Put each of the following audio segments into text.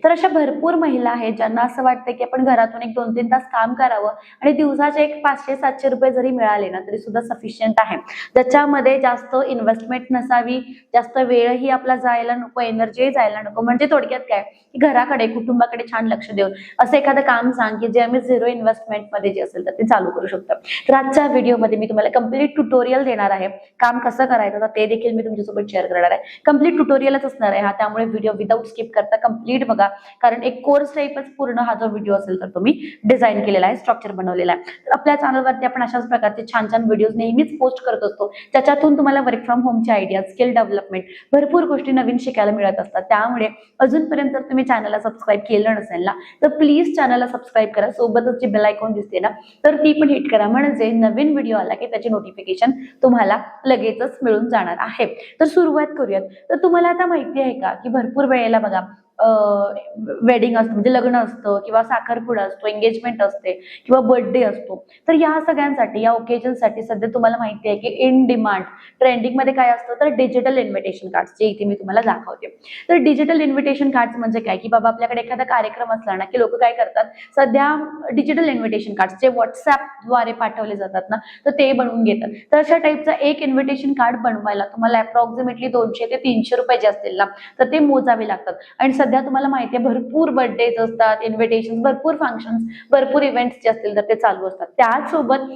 तर अशा भरपूर महिला आहेत ज्यांना असं वाटतं की आपण घरातून एक 2-3 तास काम करावं आणि दिवसाचे एक 500-700 रुपये जरी मिळाले ना तरी सुद्धा सफिशियंट आहे, ज्याच्यामध्ये जास्त इन्व्हेस्टमेंट नसावी, जास्त वेळही आपला जायला नको, एनर्जी जायला नको. म्हणजे थोडक्यात काय की घराकडे कुटुंबाकडे छान लक्ष देऊन असं एखादं काम सांग की जे आम्ही 0 इन्व्हेस्टमेंट मध्ये जे असेल तर ते चालू करू शकतो. तर आजच्या व्हिडिओमध्ये मी तुम्हाला कंप्लीट ट्युटोरियल देणार आहे, काम कसं करायचं ते देखील मी तुमच्यासोबत शेअर करणार आहे. कंप्लीट ट्युटोरियलच असणार आहे हा, त्यामुळे व्हिडिओ विदाऊट स्किप करता कंप्लीट बघा, कारण एक कोर्स टाईपच पूर्ण हा जो व्हिडिओ असेल तर तुम्ही डिझाईन केलेला आहे, स्ट्रक्चर बनवलेला आहे. तर आपल्या चॅनलवरती आपण अशाच प्रकारचे छान छान व्हिडिओज नेहमीच पोस्ट करत असतो, त्याच्यातून तुम्हाला वर्क फ्रॉम होमचे आयडिया, स्किल डेव्हलपमेंट, भरपूर गोष्टी नवीन शिकायला मिळत असतात. त्यामुळे अजूनपर्यंत जर तुम्ही चॅनलला सबस्क्राईब केलं नसेल ना तर प्लीज चॅनलला सबस्क्राईब करा, सोबतच जी बेल आयकॉन दिसते ना तर ती पण हिट करा, म्हणजे नवीन व्हिडिओ आला की त्याची नोटिफिकेशन तुम्हाला लगेचच मिळून जाणार आहे. तर सुरुवात करूयात. तर तुम्हाला आता माहिती आहे का की भरपूर वेळेला बघा वेडिंग असतं म्हणजे लग्न असतं किंवा साखरपुडा असतो, एंगेजमेंट असते किंवा बर्थडे असतो. तर या सगळ्यांसाठी, या ओकेजनसाठी सध्या तुम्हाला माहिती आहे की इन डिमांड ट्रेंडिंग मध्ये काय असतं तर डिजिटल इन्व्हिटेशन कार्ड्स, जे इथे मी तुम्हाला दाखवते. तर डिजिटल इन्व्हिटेशन कार्ड्स म्हणजे काय की बाबा आपल्याकडे एखादा कार्यक्रम असला ना की लोक काय करतात, सध्या डिजिटल इन्व्हिटेशन कार्ड्स जे व्हॉट्सअपद्वारे पाठवले जातात ना तर ते बनवून घेतात. तर अशा टाईपचा एक इन्व्हिटेशन कार्ड बनवायला तुम्हाला अप्रॉक्सिमेटली 200 ते 300 रुपये जे असतील ना तर ते मोजावे लागतात. आणि सध्या तुम्हाला माहिती आहे भरपूर बर्थडेज असतात, इन्व्हिटेशन, भरपूर फंक्शन्स, भरपूर इव्हेंट्स जे असतील तर ते चालू असतात. त्याचसोबत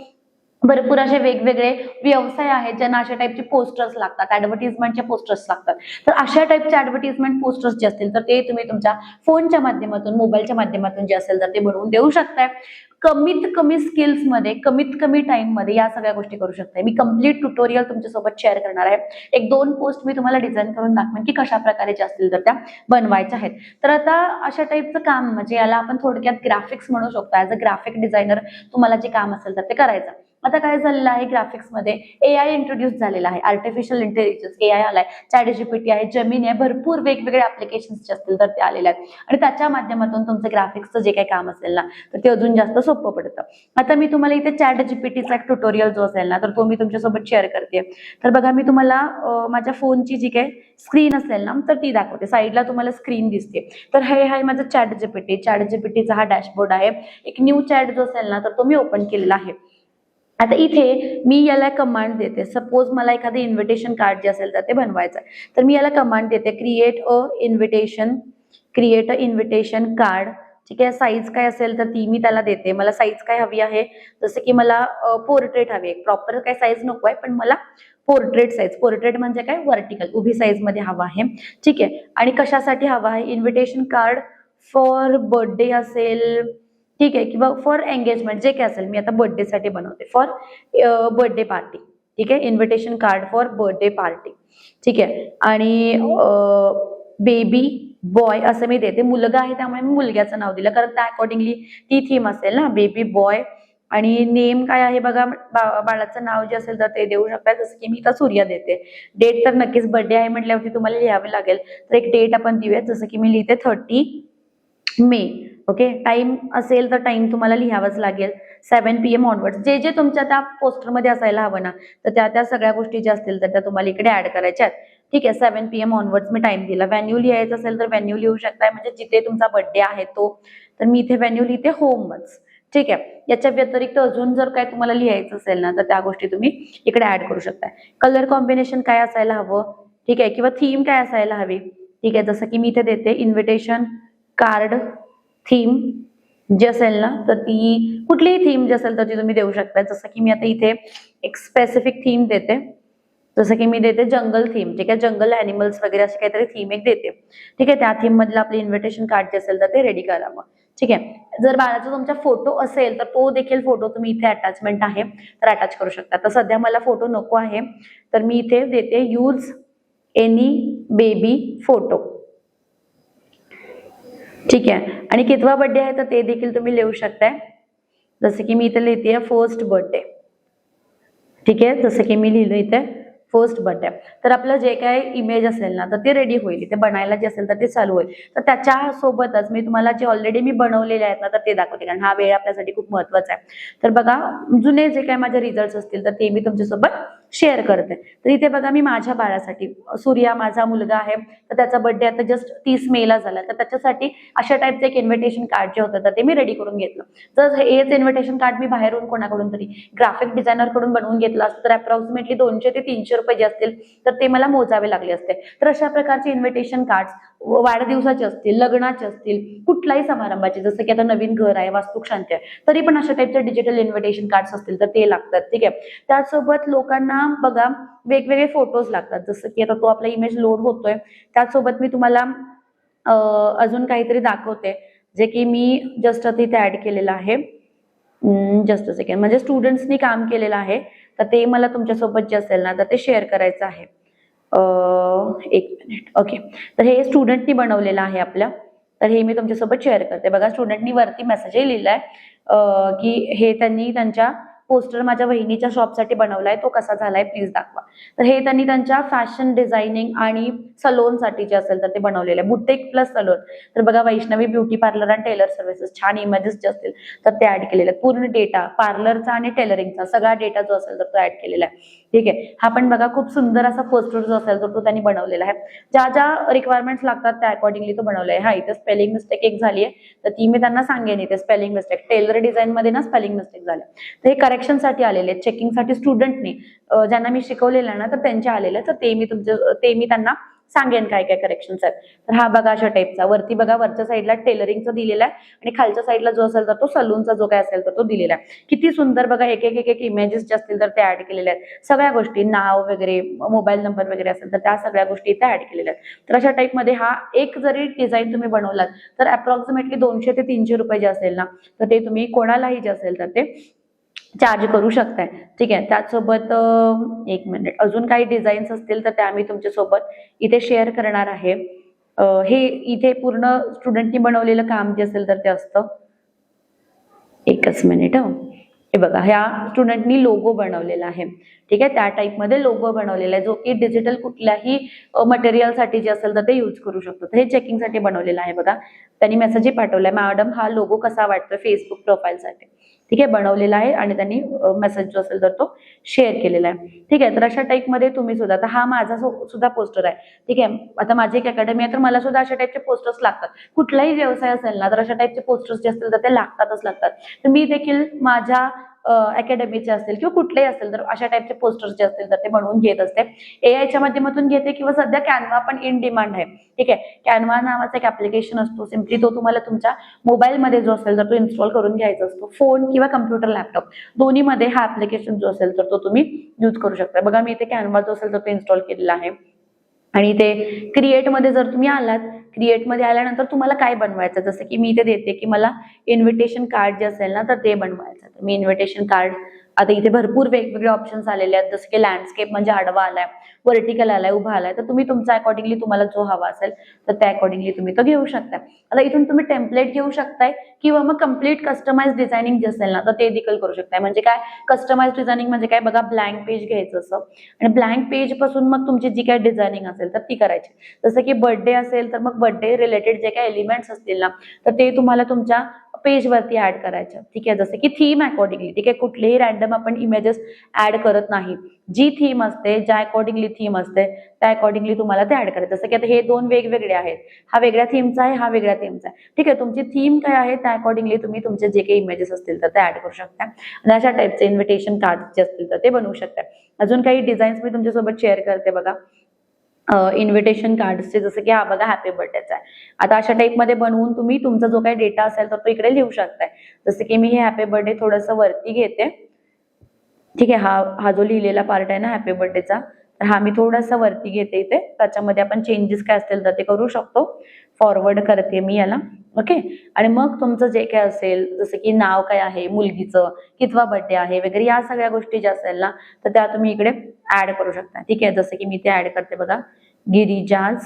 भरपूर असे वेगवेगळे व्यवसाय आहेत ज्यांना अशा टाईपचे पोस्टर्स लागतात, ऍडव्हर्टिजमेंटचे पोस्टर्स लागतात. तर अशा टाईपचे ऍडव्हर्टिजमेंट पोस्टर्स जे असतील तर ते तुम्ही तुमच्या फोनच्या माध्यमातून, मोबाईलच्या माध्यमातून जे असेल तर ते बनवून देऊ शकताय. कमीत कमी स्किल्स मध्ये, कमीत कमी टाइम मध्ये या सगळ्या गोष्टी करू शकताय. मी कंप्लीट ट्युटोरियल तुमच्यासोबत शेअर करणार आहे. 1-2 पोस्ट मी तुम्हाला डिझाईन करून दाखवेन की कशा प्रकारे जे असतील तर त्या बनवायच्या आहेत. तर आता अशा टाईपचं काम म्हणजे याला आपण थोडक्यात ग्राफिक्स म्हणू शकतो. ऍज अ ग्राफिक डिझायनर तुम्हाला जे काम असेल तर ते करायचं. आता काय झालेलं आहे, ग्राफिक्स मध्ये एआय इंट्रोड्यूस झालेला आहे, आर्टिफिशियल इंटेलिजन्स, एआय आलाय, ChatGPT आहे, जेमिनी आहे, भरपूर वेगवेगळे ऍप्लिकेशन्स जे असतील तर ते आलेले आहेत आणि त्याच्या माध्यमातून तुमचं ग्राफिक्सचं जे काही काम असेल ना तर ते अजून जास्त सोपं पडतं. आता मी तुम्हाला इथे ChatGPTचा एक ट्युटोरियल जो असेल ना तर तो मी तुमच्यासोबत शेअर करते. तर बघा मी तुम्हाला माझ्या फोनची जी काही स्क्रीन असेल ना तर ती दाखवते. साईडला तुम्हाला स्क्रीन दिसते. तर हे आहे माझं ChatGPTचा हा डॅशबोर्ड आहे. एक न्यू चॅट जो असेल ना तर तो मी ओपन केलेला आहे. आता इथे मी याला कमांड देते, सपोज मला एखादं इन्व्हिटेशन कार्ड जे असेल तर ते बनवायचं आहे, तर मी याला कमांड देते क्रिएट अ इन्व्हिटेशन कार्ड. ठीक आहे, साईज काय असेल तर ती मी त्याला देते. मला साईज काय हवी आहे, जसं की मला पोर्ट्रेट हवी आहे. प्रॉपर काय साईज नको आहे पण मला पोर्ट्रेट साईज, पोर्ट्रेट म्हणजे काय व्हर्टिकल उभी साईज मध्ये हवा आहे. ठीक आहे, आणि कशासाठी हवा आहे, इन्व्हिटेशन कार्ड फॉर बर्थडे असेल, ठीक आहे, किंवा फॉर एंगेजमेंट जे काय असेल. मी आता बर्थडे साठी बनवते, फॉर बर्थडे पार्टी. ठीक आहे, invitation card for birthday party. ठीक आहे, आणि बेबी बॉय असं मी देते. मुलगा आहे त्यामुळे मी मुलग्याचं नाव दिलं, कारण त्या अकॉर्डिंगली ती थीम असेल ना, बेबी बॉय. आणि नेम काय आहे बघा, बाळाचं नाव जे असेल तर ते देऊ शकता, जसं की मी इथं सूर्य देते. डेट तर नक्कीच बर्थडे आहे म्हटल्यावरती तुम्हाला लिहावे लागेल, तर एक डेट आपण देऊया, जसं की मी लिहिते 30 मे. ओके, टाइम असेल तर टाइम तुम्हाला लिहावाच लागेल, 7 PM ऑनवर्ड्स. जे जे तुमच्या त्या पोस्टरमध्ये असायला हवं ना तर त्या सगळ्या गोष्टी ज्या असतील तर त्या तुम्हाला इकडे ऍड करायच्या आहेत. ठीक आहे, 7 PM ऑनवर्ड्स मी टाइम दिला. व्हेन्यू लिहायचं असेल तर व्हेन्यू लिहू शकताय, म्हणजे जिथे तुमचा बर्थडे आहे तो. तर मी इथे व्हेन्यू लिहिते होमच. ठीक आहे, याच्या व्यतिरिक्त अजून जर काय तुम्हाला लिहायचं असेल ना तर त्या गोष्टी तुम्ही इकडे ऍड करू शकताय. कलर कॉम्बिनेशन काय असायला हवं, ठीक आहे, किंवा थीम काय असायला हवी. ठीक आहे, जसं की मी इथे देते इन्व्हिटेशन कार्ड थीम जी असेल ना तर ती कुठलीही थीम जी असेल तर ती तुम्ही देऊ शकता. जसं की मी आता इथे एक स्पेसिफिक थीम देते, जसं की मी देते जंगल थीम. ठीक आहे, जंगल ॲनिमल्स वगैरे अशी काहीतरी थीम एक देते. ठीक आहे, त्या थीम मधलं आपलं इन्व्हिटेशन कार्ड जे असेल तर ते रेडी करावं. ठीक आहे, जर बाळाचा तुमचा फोटो असेल तर तो देखील फोटो तुम्ही इथे अटॅचमेंट आहे तर अटॅच करू शकता. तर सध्या मला फोटो नको आहे तर मी इथे देते यूज एनी बेबी फोटो. ठीक आहे, आणि कितवा बर्थडे आहे तर ते देखील तुम्ही लिहू शकताय, जसं की मी इथे लिहिते फर्स्ट बर्थडे. ठीक आहे, जसं की मी लिहिलं इथे फर्स्ट बर्थडे. तर आपलं जे काय इमेज असेल ना तर ते रेडी होईल, ते बनायला जे असेल तर ते चालू होईल. तर त्याच्यासोबतच मी तुम्हाला जे ऑलरेडी मी बनवलेले आहेत ना तर ते दाखवते, कारण हा वेळ आपल्यासाठी खूप महत्वाचा आहे. तर बघा, जुने जे काय माझे रिझल्ट असतील तर ते मी तुमच्यासोबत शेअर करते. तर इथे बघा मी माझ्या बाळासाठी, सूर्या माझा मुलगा आहे, तर त्याचा बर्थडे आता जस्ट 30 मेला झाला, तर त्याच्यासाठी अशा टाईपचं एक इन्व्हिटेशन कार्ड जे होतं तर ते मी रेडी करून घेतलं. जर हेच इन्व्हिटेशन कार्ड मी बाहेरून कोणाकडून तरी ग्राफिक डिझायनर कडून बनवून घेतलं असतं तर अप्रॉक्सिमेटली 200 ते 300 रुपये जे असतील तर ते मला मोजावे लागले असते. तर अशा प्रकारचे इन्व्हिटेशन कार्ड्स वाढदिवसाचे असतील, लग्नाचे असतील, कुठल्याही समारंभाचे, जसं की आता नवीन घर आहे, वास्तुक शांती आहे, तरी पण अशा टाईपचे डिजिटल इन्व्हिटेशन कार्ड्स असतील तर ते लागतात. ठीक आहे. त्यासोबत लोकांना बघा वेगवेगळे फोटोज लागतात, जसं की आता तो आपला इमेज लोड होतोय, त्यासोबत मी तुम्हाला अजून काहीतरी दाखवते जे की मी जस्ट आता इथे ऍड केलेलं आहे. जस्ट अ सेकंड, म्हणजे स्टुडंट्सनी काम केलेलं आहे, तर ते मला तुमच्यासोबत जे असेल ना तर ते शेअर करायचं आहे. एक मिनिट. ओके, तर हे स्टुडंटनी बनवलेलं आहे आपल्या, तर हे मी तुमच्यासोबत शेअर करते. बघा स्टुडंटनी वरती मेसेजही लिहिलाय की हे त्यांनी त्यांच्या पोस्टर माझ्या वहिनीच्या शॉपसाठी बनवलाय, तो कसा झालाय प्लीज दाखवा. तर हे त्यांनी त्यांच्या फॅशन डिझायनिंग आणि सलोनसाठी जे असेल तर ते बनवलेलं आहे, बुटेक प्लस सलोन. तर बघा Vaishnavi beauty parlour and tailor services, छान इमेजेस जे असतील तर ते ऍड केलेले आहेत. पूर्ण डेटा पार्लरचा आणि टेलरिंगचा सगळा डेटा जो असेल तर तो ऍड केलेला आहे. ठीक आहे. हा पण बघा खूप सुंदर असा पोस्टर जो असेल तर तो त्यांनी बनवलेला आहे. ज्या ज्या रिक्वायरमेंट्स लागतात त्या अकॉर्डिंगली तो बनवलाय. हा इथे स्पेलिंग मिस्टेक एक झाली आहे तर ती मी त्यांना सांगेन. इथे स्पेलिंग मिस्टेक टेलर डिझाईन मध्ये ना स्पेलिंग मिस्टेक झाले, तर हे करेक्शन साठी आलेले आहेत. चेकिंगसाठी स्टुडंटनी ज्यांना मी शिकवलेलं ना तर त्यांचे आलेले, तर ते मी त्यांना सांगेन काय काय करेक्शन्स आहेत. तर हा बघा अशा टाईपचा, वरती बघा वरच्या साईडला टेलरिंगचा दिलेला आहे आणि खालच्या साईडला जो असेल तर तो सलूनचा जो काय असेल तर तो दिलेला आहे. किती सुंदर बघा, एक एक एक एक इमेजेस जे असतील तर ते ऍड केलेले आहेत. सगळ्या गोष्टी, नाव वगैरे, मोबाईल नंबर वगैरे असेल तर त्या सगळ्या गोष्टी इथे ऍड केलेल्या आहेत. तर अशा टाईपमध्ये हा एक जरी डिझाईन तुम्ही बनवलात तर अप्रॉक्सिमेटली 200 ते 300 रुपये जे असेल ना तर ते तुम्ही कोणालाही जे असेल तर ते चार्ज करू शकताय. ठीक आहे. त्याचसोबत एक मिनिट, अजून काही डिझाईन्स असतील तर त्या मी तुमच्यासोबत इथे शेअर करणार आहे. हे इथे पूर्ण स्टुडंटनी बनवलेलं काम जे असेल तर ते असतं. एकच मिनिट. हे बघा, ह्या स्टुडंटनी लोगो बनवलेला आहे. ठीक आहे. त्या टाईपमध्ये लोगो बनवलेला आहे जो की डिजिटल कुठल्याही मटेरियलसाठी जे असेल तर ते यूज करू शकतो. तर हे चेकिंगसाठी बनवलेलं आहे. बघा त्यांनी मेसेजही पाठवलाय, मॅडम हा लोगो कसा वाटतोय फेसबुक प्रोफाईलसाठी. ठीक आहे, बनवलेला आहे आणि त्यांनी मेसेज जो असेल तर तो शेअर केलेला आहे. ठीक आहे. तर अशा टाईपमध्ये तुम्ही सुद्धा, आता हा माझा सुद्धा पोस्टर आहे. ठीक आहे. आता माझी एक अकॅडमी आहे तर मला सुद्धा अशा टाईपचे पोस्टर्स लागतात. कुठलाही व्यवसाय असेल ना तर अशा टाईपचे पोस्टर्स जे असतील तर ते लागतातच लागतात. तर मी देखील माझ्या अकॅडमीचे असतील किंवा कुठलेही असेल तर अशा टाईपचे पोस्टर्स जे असतील तर ते बनवून घेत असते. एआयच्या माध्यमातून घेते किंवा सध्या कॅनवा पण इन डिमांड आहे. ठीक आहे. कॅनवा नावाचा एक ऍप्लिकेशन असतो, सिम्पली तो तुम्हाला तुमच्या मोबाईलमध्ये जो असेल तर तो इन्स्टॉल करून घ्यायचा असतो. फोन किंवा कम्प्युटर, लॅपटॉप दोन्हीमध्ये हा ऍप्लिकेशन जो असेल तर तो तुम्ही यूज करू शकता. बघा मी इथे कॅनवा जो असेल तर तो इन्स्टॉल केलेला आहे आणि ते क्रिएटमध्ये जर तुम्ही आलात, क्रिएटमध्ये आल्यानंतर तुम्हाला काय बनवायचं, जसं की मी इथे देते की मला इन्व्हिटेशन कार्ड जे असेल ना तर ते बनवायचं. तर मी इन्व्हिटेशन कार्ड, आता इथे भरपूर वेगवेगळे ऑप्शन्स आलेले आहेत, जसं की लँडस्केप म्हणजे आडवा आलाय, व्हर्टिकल आलाय, उभा आलाय, तर तुम्ही तुमचा अकॉर्डिंगली तुम्हाला जो हवा असेल तर त्या अकॉर्डिंगली तुम्ही तो घेऊ शकता. आता इथून तुम्ही टेम्पलेट घेऊ शकताय किंवा मग कम्प्लीट कस्टमाइज डिझायनिंग जे असेल ना तर ते देखील करू शकताय. म्हणजे काय कस्टमाइज डिझायनिंग म्हणजे काय, बघा ब्लँक पेज घ्यायचं असं आणि ब्लँक पेज पासून मग तुमची जी काय डिझायनिंग असेल तर ती करायची. जसं की बर्थडे असेल तर मग बर्थडे रिलेटेड जे काही एलिमेंट्स असतील ना तर ते तुम्हाला तुमच्या पेज वरती ऍड करायचं. ठीक आहे. जसं की थीम अकॉर्डिंगली, ठीक आहे, कुठलेही रॅन्डम आपण इमेजेस ऍड करत नाही. जी थीम असते, ज्या अकॉर्डिंगली थीम असते त्या अकॉर्डिंगली तुम्हाला ते ऍड करायचं. जसं की आता हे दोन वेगवेगळे आहेत, हा वेगळ्या थीमचा आहे, हा वेगळ्या थीमचा आहे. ठीक आहे. तुमची थीम काय आहे त्या अकॉर्डिंगली तुम्ही तुमचे जे काही इमेजेस असतील तर ते ऍड करू शकता आणि अशा टाईपचे इन्व्हिटेशन कार्ड जे असतील तर ते बनवू शकता. अजून काही डिझाईन्स मी तुमच्यासोबत शेअर करते. बघा इन्व्हिटेशन कार्ड्सचे, जसं की हा बघा हॅपी बर्थडेचा आहे. आता अशा टाईपमध्ये बनवून तुम्ही तुमचा जो काही डेटा असेल तर तो इकडे लिहू शकताय. जसं की मी हे हॅपी बर्थडे थोडंसं वरती घेते. ठीक आहे. हा जो लिहिलेला पार्ट आहे ना हॅपी बर्थडेचा, तर हा मी थोडासा वरती घेते इथे. त्याच्यामध्ये आपण चेंजेस काय असतील तर ते करू शकतो. फॉरवर्ड करते मी याला. ओके. आणि मग तुमचं जे काय असेल, जसं की नाव काय आहे मुलगीचं, कितवा बर्थडे आहे वगैरे, या सगळ्या गोष्टी ज्या असेल ना तर त्या तुम्ही इकडे ऍड करू शकता. ठीक आहे. जसं की मी ते ऍड करते. बघा गिरिजाज,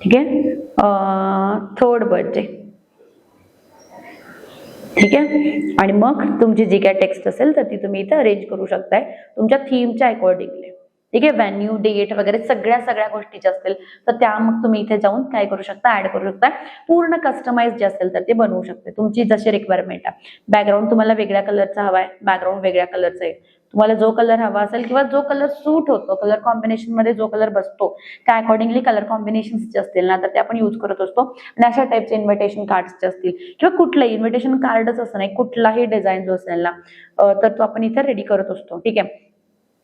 ठीक आहे, थर्ड बर्थडे. ठीक आहे. आणि मग तुमची जी काय टेक्स्ट असेल तर ती तुम्ही इथे अरेंज करू शकताय तुमच्या थीमच्या अकॉर्डिंगली. ठीक आहे. व्हेन्यू, डेट वगैरे सगळ्या गोष्टी ज्या असतील तर त्या मग तुम्ही इथे जाऊन काय करू शकता, ऍड करू शकता. पूर्ण कस्टमाइज जे असेल तर ते बनवू शकते तुमची जशी रिक्वायरमेंट आहे. बॅकग्राऊंड तुम्हाला वेगळ्या कलरचा हवाय, बॅकग्राऊंड वेगळ्या कलरचा आहे, तुम्हाला जो कलर हवा असेल किंवा जो कलर सूट होतो, कलर कॉम्बिनेशन मध्ये जो कलर बसतो त्या अकॉर्डिंगली कलर कॉम्बिनेशन्स जे असतील ना तर ते आपण यूज करत असतो. आणि अशा टाईपचे इन्व्हिटेशन कार्ड्स जे असतील किंवा कुठलंही इन्व्हिटेशन कार्डच असं नाही, कुठलाही डिझाईन जो असेल ना तर तो आपण इथे रेडी करत असतो. ठीक आहे,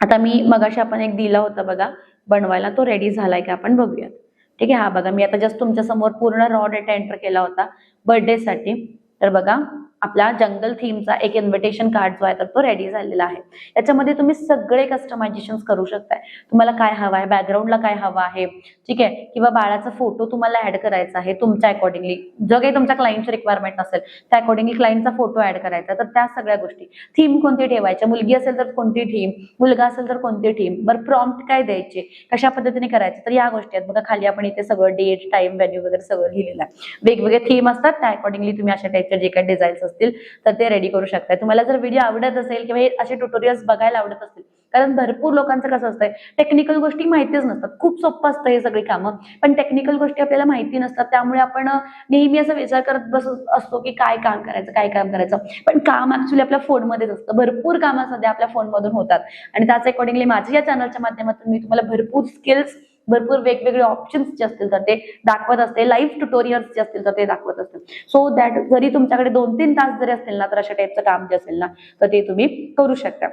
आता मी मगाशी आपण एक दिला होता बघा बनवायला, तो रेडी झालाय का आपण बघूयात. ठीक आहे, हा बघा मी आता जस्ट तुमच्या समोर पूर्ण रॉ डेटा एंटर केला होता बर्थडे साठी. तर बघा आपला जंगल थीमचा एक इन्व्हिटेशन कार्ड जो आहे तर तो रेडी झालेला आहे. याच्यामध्ये तुम्ही सगळे कस्टमायझेशन करू शकताय. तुम्हाला काय हवं आहे, बॅकग्राऊंडला काय हवं आहे, ठीक आहे, किंवा बाळाचा फोटो तुम्हाला ऍड करायचा आहे तुमच्या अकॉर्डिंगली, जो काही तुमच्या क्लायंटची रिक्वायरमेंट असेल त्या अकॉर्डिंगली क्लायंटचा फोटो ऍड करायचा. तर त्या सगळ्या गोष्टी, थीम कोणती ठेवायची, मुलगी असेल तर कोणती थीम, मुलगा असेल तर कोणती थीम, बरं प्रॉम्प्ट काय द्यायचे, कशा पद्धतीने करायचे, तर या गोष्टी आहेत बघा. खाली आपण इथे सगळं डेट, टाइम, व्हॅल्यू वगैरे सगळं लिहिलेलं आहे. वेगवेगळे थीम असतात त्या अकॉर्डिंगली तुम्ही अशा टाईपचे जे काही डिझाईन्स असतील तर ते रेडी करू शकता. तुम्हाला जर व्हिडिओ आवडत असेल किंवा हे असे ट्युटोरियल्स बघायला आवडत असतील, कारण भरपूर लोकांचं कसं असतंय टेक्निकल गोष्टी माहितीच नसतात. खूप सोपं असतं हे सगळी कामं, पण टेक्निकल गोष्टी आपल्याला माहिती नसतात. त्यामुळे आपण नेहमी असा विचार करत बसत असतो की काय काम करायचं, काय काम करायचं, पण काम ऍक्च्युली आपल्या फोनमध्येच असतं. भरपूर कामं सध्या आपल्या फोनमधून होतात आणि त्याच अकॉर्डिंगली माझ्या या चॅनलच्या माध्यमातून मी तुम्हाला भरपूर स्किल्स, भरपूर वेगवेगळे ऑप्शन्स जे असतील तर ते दाखवत असते. लाईव्ह ट्युटोरियल्स जे असतील तर ते दाखवत असते. सो दॅट जरी तुमच्याकडे 2-3 तास जरी असतील ना तर अशा टाईपचं काम जे असेल ना तर ते तुम्ही करू शकता.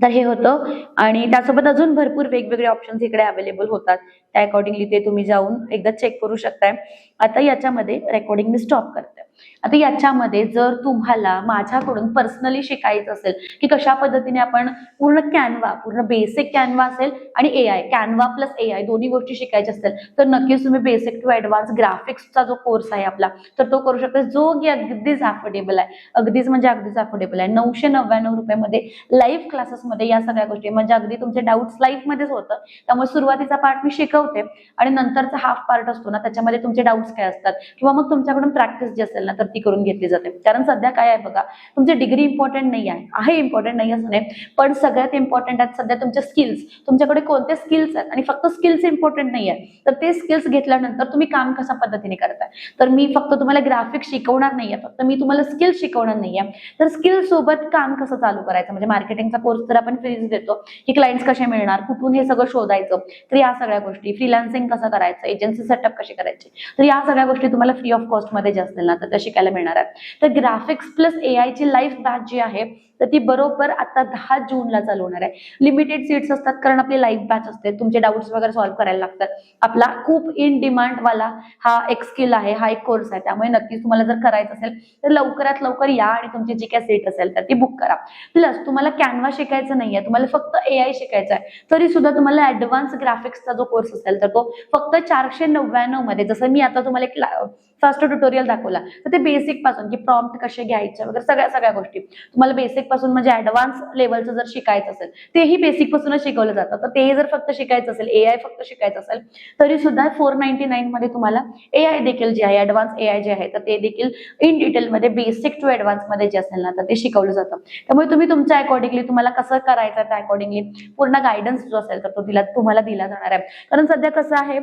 तर हे होतं आणि त्यासोबत अजून भरपूर वेगवेगळे ऑप्शन्स इकडे अवेलेबल होतात. त्या अकॉर्डिंगली ते तुम्ही जाऊन एकदा चेक करू शकताय. आता याच्यामध्ये रेकॉर्डिंग मी स्टॉप करते. आता याच्यामध्ये जर तुम्हाला माझ्याकडून पर्सनली शिकायचं असेल की कशा पद्धतीने आपण पूर्ण कॅनवा, पूर्ण बेसिक कॅनवा असेल आणि एआय, कॅनवा प्लस एआय दोन्ही गोष्टी शिकायच्या असतील तर नक्कीच तुम्ही बेसिक टू ऍडव्हान्स ग्राफिक्सचा जो कोर्स आहे आपला तर तो करू शकता, जो की अगदीच अफोर्डेबल आहे. अगदीच म्हणजे अगदीच अफोर्डेबल आहे. 999 रुपयामध्ये लाईव्ह क्लासेसमध्ये या सगळ्या गोष्टी, म्हणजे अगदी तुमचे डाऊट्स लाईव्ह मध्येच होतं. त्यामुळे सुरुवातीचा पार्ट मी शिकवते आणि नंतरचा हाफ पार्ट असतो ना त्याच्यामध्ये तुमचे डाऊट्स काय असतात किंवा मग तुमच्याकडून प्रॅक्टिस जी असेल ना तर ती करून घेतली जाते. कारण सध्या काय आहे बघा, तुमची डिग्री इम्पॉर्टंट नाही आहे इम्पॉर्टंट नाही असं नाही, पण सगळ्यात इम्पॉर्टंट आहेत सध्या तुमचे स्किल्स. तुमच्याकडे कोणते स्किल्स आहेत आणि फक्त स्किल्स इम्पॉर्टंट नाही आहे तर ते स्किल्स घेतल्यानंतर तुम्ही काम कशा पद्धतीने करताय. तर मी फक्त तुम्हाला ग्राफिक्स शिकवणार नाहीये, फक्त मी तुम्हाला स्किल्स शिकवणार नाहीये, तर स्किल सोबत काम कसं चालू करायचं. म्हणजे मार्केटिंगचा कोर्स तर आपण फ्रीज देतो की क्लायंट्स कसे मिळणार, कुठून हे सगळं शोधायचं, तर या सगळ्या गोष्टी, फ्रीलान्सिंग कसं करायचं, एजन्सी सेटअप कशी करायची, तर या सगळ्या गोष्टी तुम्हाला फ्री ऑफ कॉस्ट मध्ये जे असतील ना तर त्या शिकायला मिळणार आहे. तर ग्राफिक्स प्लस एआय ची लाईव्ह बॅच जी आहे तर ती बरोबर आता 10 जूनला चालू होणार आहे. लिमिटेड सीट्स असतात कारण आपली लाईव्ह बॅच असते, तुमचे डाऊट्स वगैरे सॉल्व्ह करायला लागतात. आपला खूप इन डिमांड वाला हा एक स्किल आहे, हा एक कोर्स आहे. त्यामुळे नक्कीच तुम्हाला जर करायचं असेल तर लवकरात लवकर या आणि तुमची जी काही सीट असेल तर ती बुक करा. प्लस तुम्हाला कॅनवा शिकायचं नाहीये, तुम्हाला फक्त एआय शिकायचं आहे, तरी सुद्धा तुम्हाला ऍडव्हान्स ग्राफिक्सचा जो कोर्स असेल तर तो फक्त 499 मध्ये, जसं मी आता तुम्हाला एक फर्स्ट ट्युटोरियल दाखवला तर ते बेसिक पासून की प्रॉम्प्ट कसे घ्यायचे वगैरे सगळ्या गोष्टी तुम्हाला बेसिक पासून म्हणजे ऍडव्हान्स लेवलचं जर शिकायचं असेल तेही बेसिक पासूनच शिकवलं जातं. तर ते जर फक्त शिकायचं असेल, एआय फक्त शिकायचं असेल तरी सुद्धा 499 मध्ये तुम्हाला एआय देखील जे आहे, ऍडव्हान्स एआय जे आहे तर ते देखील इन डिटेल मध्ये बेसिक टू ऍडव्हान्स मध्ये जे असेल ना तर ते शिकवलं जातं. त्यामुळे तुम्ही तुमच्या अकॉर्डिंगली तुम्हाला कसं करायचं त्या अकॉर्डिंगली पूर्ण गायडन्स जो असेल तर तो तुम्हाला दिला जाणार आहे. कारण सध्या कसं आहे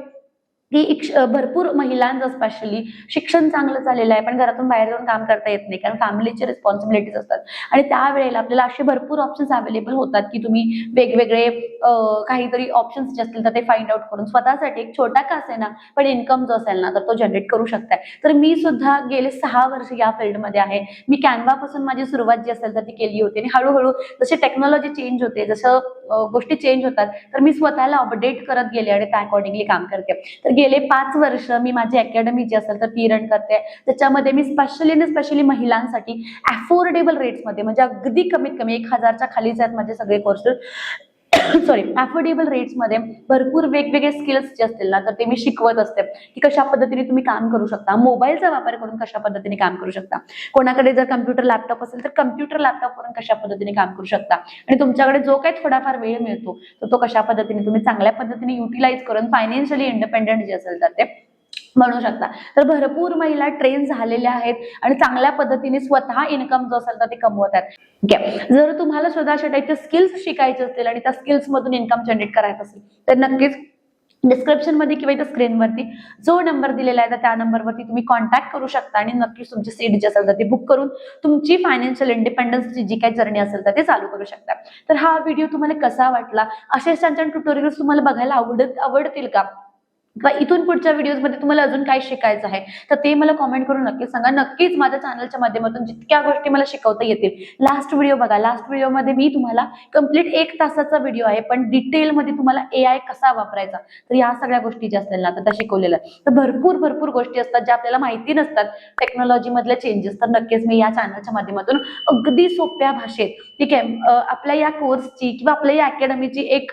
की भरपूर महिलांचं स्पेशली शिक्षण चांगलं झालेलं आहे पण घरातून बाहेर जाऊन काम करता येत नाही कारण फॅमिलीचे रिस्पॉन्सिबिलिटीज असतात आणि त्यावेळेला आपल्याला असे भरपूर ऑप्शन्स अवेलेबल होतात की तुम्ही वेगवेगळे काहीतरी ऑप्शन्स जे असतील तर ते फाइंड आउट करून स्वतःसाठी एक छोटा का असेल ना पण इन्कम जो असेल ना तर तो जनरेट करू शकताय. तर मी सुद्धा गेले 6 वर्ष या फील्डमध्ये आहे. मी कॅनवा पासून माझी सुरुवात जी असेल तर ती केली होती आणि हळूहळू जशी टेक्नॉलॉजी चेंज होते, जसं गोष्टी चेंज होतात तर मी स्वतःला अपडेट करत गेले आणि त्या अकॉर्डिंगली काम करते. तर गेले 5 वर्ष मी माझी अकॅडमी जी असेल तर ती रन करते. त्याच्यामध्ये मी स्पेशली महिलांसाठी अफोर्डेबल रेट्स मध्ये, म्हणजे अगदी कमीत कमी 1000च्या खालीच आहेत माझे सगळे कोर्सेस सॉरी अफोर्डेबल रेट्स मध्ये भरपूर वेगवेगळे स्किल्स जे असतील ना तर ते मी शिकवत असते की कशा पद्धतीने तुम्ही काम करू शकता, मोबाईलचा वापर करून कशा पद्धतीने काम करू शकता, कोणाकडे जर कम्प्युटर लॅपटॉप असेल तर कम्प्युटर लॅपटॉप वरून कशा पद्धतीने काम करू शकता आणि तुमच्याकडे जो काही थोडाफार वेळ मिळतो तर तो कशा पद्धतीने तुम्ही चांगल्या पद्धतीने युटिलाइज करून फायनान्शियली इंडिपेंडेंट जे असेल तर ते म्हणू शकता. तर भरपूर महिला ट्रेन झालेल्या आहेत आणि चांगल्या पद्धतीने स्वतः इन्कम जो असेल तर ते कमवत आहेत. ठीक आहे, जर तुम्हाला स्वतः अशा टाईपचे स्किल्स शिकायचे असतील आणि त्या स्किल्स मधून इन्कम जनरेट करायचं असेल तर नक्कीच डिस्क्रिप्शन मध्ये किंवा इथं स्क्रीनवरती जो नंबर दिलेला आहे तर त्या नंबरवरती तुम्ही कॉन्टॅक्ट करू शकता आणि नक्कीच तुमची सीट जी असेल तर ती बुक करून तुमची फायनान्शियल इंडिपेंडन्सची जी काही जर्नी असेल तर ते चालू करू शकता. तर हा व्हिडिओ तुम्हाला कसा वाटला, असे छान छान ट्युटोरियल्स तुम्हाला बघायला आवडतील का, किंवा इथून पुढच्या व्हिडिओजमध्ये तुम्हाला अजून काय शिकायचं आहे तर ते मला कॉमेंट करून नक्कीच सांगा. नक्कीच माझ्या चॅनलच्या माध्यमातून जितक्या गोष्टी मला शिकवता येतील. लास्ट व्हिडिओ बघा, लास्ट व्हिडिओमध्ये मी तुम्हाला कंप्लीट 1 तासाचा व्हिडिओ आहे, पण डिटेलमध्ये तुम्हाला AI कसा वापरायचा तर या सगळ्या गोष्टी ज्या असतील ना तर त्या शिकवलेल्या आहेत. तर भरपूर गोष्टी असतात ज्या आपल्याला माहिती नसतात टेक्नॉलॉजी मधले चेंजेस, तर नक्कीच मी या चॅनलच्या माध्यमातून अगदी सोप्या भाषेत, ठीक आहे, आपल्या या कोर्सची किंवा आपल्या या अकॅडमीची एक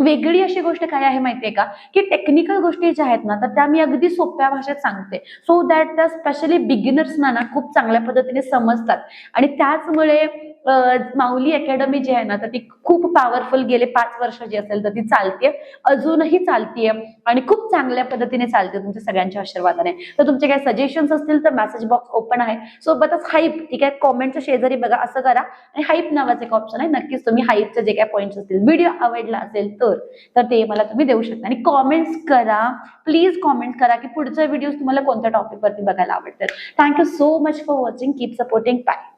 वेगळी अशी गोष्ट काय आहे माहितीये का, की टेक्निकल गोष्टी ज्या आहेत ना तर त्या मी अगदी सोप्या भाषेत सांगते, सो दॅट त्या स्पेशली बिगिनर्सना ना खूप चांगल्या पद्धतीने समजतात. आणि त्याचमुळे माऊली अकॅडमी जी आहे ना तर ती खूप पॉवरफुल गेले 5 वर्ष जी असेल तर ती चालते, अजूनही चालतीये आणि खूप चांगल्या पद्धतीने चालते तुमच्या सगळ्यांच्या आशीर्वादाने. तर तुमचे काही सजेशन्स असतील तर मेसेज बॉक्स ओपन आहे, सोबतच हाईप, ठीक आहे, कॉमेंटच्या शेजारी बघा असं करा आणि हाईप नावाचं एक ऑप्शन आहे, नक्कीच तुम्ही हाईपचे जे काही पॉईंट्स असतील, व्हिडिओ आवडला असेल तर ते मला तुम्ही देऊ शकता. आणि कॉमेंट्स करा, प्लीज कॉमेंट करा की पुढचे व्हिडिओ तुम्हाला कोणत्या टॉपिक वरती बघायला आवडतात. Thank you so much for watching, keep supporting, bye.